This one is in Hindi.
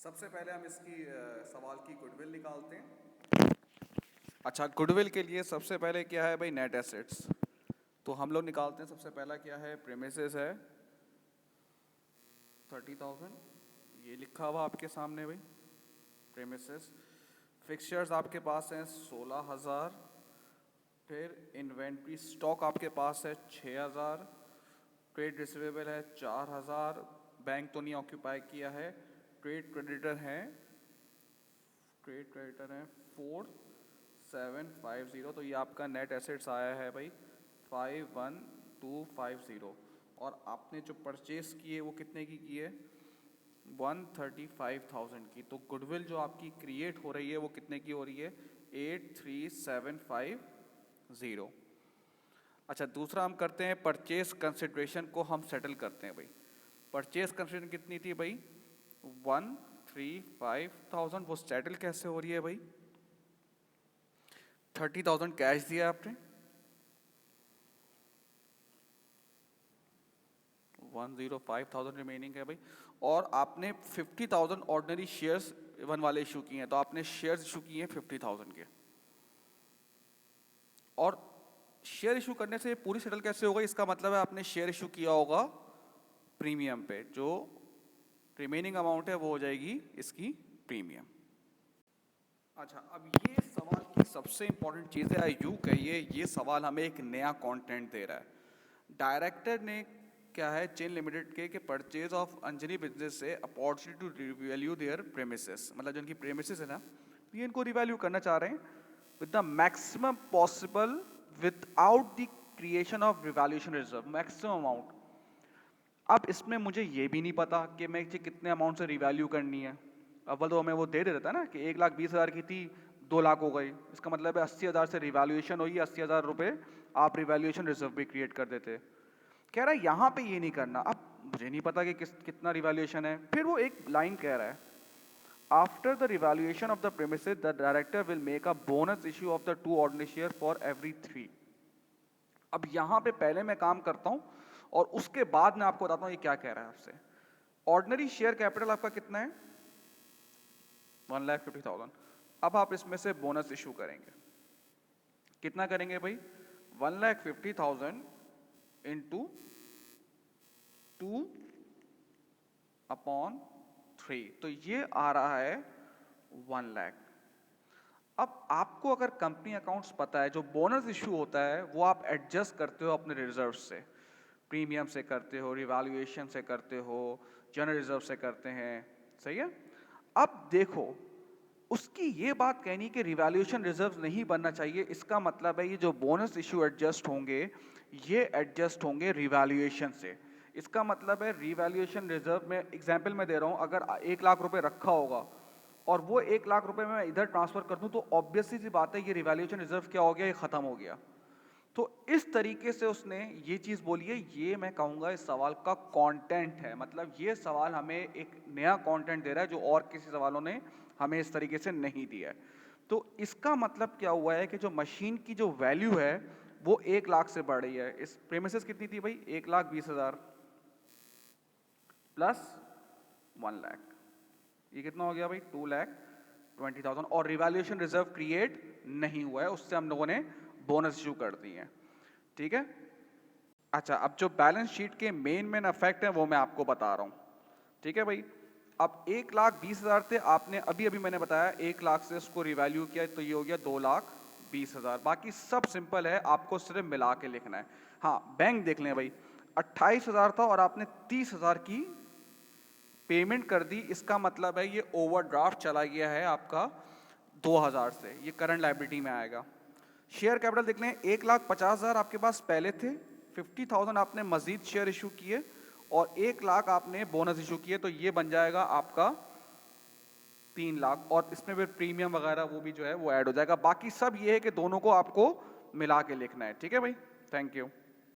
सबसे पहले हम इसकी सवाल की गुडविल निकालते हैं। अच्छा, गुडविल के लिए सबसे पहले क्या है भाई? Net assets. तो हम लोग निकालते हैं। सबसे पहला क्या है? प्रेमिसेस है 30,000, ये लिखा हुआ आपके सामने भाई, प्रेमिसेस। फिक्सचर्स आपके पास हैं 16,000। फिर इन्वेंट्री स्टॉक आपके पास है 6,000। ट्रेड रिसीवेबल है 4,000। बैंक तो नहीं ऑक्यूपाई किया है। ट्रेड क्रेडिटर है 4750। तो ये आपका नेट एसेट्स आया है भाई 51,250। और आपने जो परचेस की है वो कितने की है? 135,000 की। तो गुडविल जो आपकी क्रिएट हो रही है वो कितने की हो रही है? 83,750। अच्छा, दूसरा हम करते हैं परचेस कंसिडरेशन को हम सेटल करते हैं भाई। परचेस कंसिडरेशन कितनी थी भाई? 135,000। वो सेटल कैसे हो रही है भाई? 30,000 कैश दिया आपने, 105,000 रिमेनिंग है भाई। और आपने 50,000 ऑर्डिनरी शेयर्स वन वाले इशू किए हैं। तो आपने शेयर्स इशू किए हैं 50,000 के। और शेयर इशू करने से पूरी सेटल कैसे होगा? इसका मतलब है आपने शेयर इशू किया होगा प्रीमियम पे। जो रिमेनिंग अमाउंट है वो हो जाएगी इसकी प्रीमियम। अच्छा, अब ये सवाल की सबसे इंपॉर्टेंट चीज़ है। यूँ कहिए ये सवाल हमें एक नया कंटेंट दे रहा है। डायरेक्टर ने क्या है चेन लिमिटेड के परचेज ऑफ अंजनी बिजनेस से opportunity to revalue their premises, मतलब जो इनकी प्रेमिसेस है ना, ये इनको रिवैल्यू करना चाह रहे हैं with the maximum possible without the creation of revaluation reserve, maximum amount. अब इसमें मुझे ये भी नहीं पता कि मैं कितने अमाउंट से रिवैल्यू करनी है। अव्वल तो हमें वो दे देता ना कि 1,20,000 की थी 2 लाख हो गई। इसका मतलब है 80,000 से रिवैल्यूएशन हुई, 80,000 रुपये आप रिवैल्यूएशन रिजर्व भी क्रिएट कर देते। कह रहा है यहाँ पे ये नहीं करना। अब मुझे नहीं पता कि कितना रिवैल्यूएशन है। फिर वो एक लाइन कह रहा है, after the revaluation of the premises the director will make a bonus issue of the 2 ordinary share for every 3। अब यहाँ पे पहले मैं काम करता हूँ और उसके बाद मैं आपको बताता हूँ ये क्या कह रहा है आपसे। ऑर्डिनरी शेयर कैपिटल आपका कितना है? 1,50,000। अब आप इसमें से बोनस इशू करेंगे। कितना करेंगे भाई? 1,50,000 इंटू 2/3। तो ये आ रहा है 1 लाख। अब आपको अगर कंपनी अकाउंट्स पता है, जो बोनस इशू होता है वो आप एडजस्ट करते हो अपने रिजर्व से, प्रीमियम से करते हो, रिवैल्यूएशन से करते हो, जनरल रिजर्व से करते हैं, सही है। अब देखो, उसकी ये बात कहनी कि रिवैल्यूएशन रिजर्व नहीं बनना चाहिए, इसका मतलब है ये जो बोनस इशू एडजस्ट होंगे ये एडजस्ट होंगे रिवैल्यूएशन से। इसका मतलब है रिवैल्यूएशन रिजर्व में, एग्जाम्पल मैं दे रहा हूँ, अगर 1 लाख रुपए रखा होगा और वो 1 लाख रुपए मैं इधर ट्रांसफर कर दूं तो ऑब्वियसली सी बात है ये रिवैल्यूएशन रिजर्व क्या हो गया? ये खत्म हो गया। तो इस तरीके से उसने ये चीज बोली है। ये मैं कहूंगा इस सवाल का कंटेंट है। मतलब ये सवाल हमें एक नया कंटेंट दे रहा है जो और किसी सवालों ने हमें इस तरीके से नहीं दिया है। तो इसका मतलब क्या हुआ है कि जो मशीन की जो वैल्यू है वो 1 लाख से बढ़ रही है। इस प्रेमिसेस कितनी थी भाई? 1,20,000 प्लस 1 लाख, ये कितना हो गया भाई? 2,20,000। और रिवैल्यूएशन रिजर्व क्रिएट नहीं हुआ है, उससे हम लोगों ने बोनस इशू कर दी है। ठीक है। अच्छा, अब जो बैलेंस शीट के मेन इफेक्ट है वो मैं आपको बता रहा हूं। ठीक है भाई। अब 1,20,000 थे, आपने अभी अभी मैंने बताया 1 लाख से उसको रिवैल्यू किया तो ये हो गया 2,20,000। बाकी सब सिंपल है, आपको सिर्फ मिला के लिखना है। हाँ, बैंक देख लें भाई, 28,000 था और आपने 30,000 की पेमेंट कर दी। इसका मतलब है ये ओवरड्राफ्ट चला गया है आपका 2,000 से, ये करंट लायबिलिटी में आएगा। शेयर कैपिटल देख लें, 1,50,000 आपके पास पहले थे, 50,000 आपने मजीद शेयर इशू किए और 1 लाख आपने बोनस इशू किए, तो ये बन जाएगा आपका 3 लाख। और इसमें फिर प्रीमियम वगैरह वो भी जो है वो ऐड हो जाएगा। बाकी सब ये है कि दोनों को आपको मिला के लिखना है। ठीक है भाई, थैंक यू।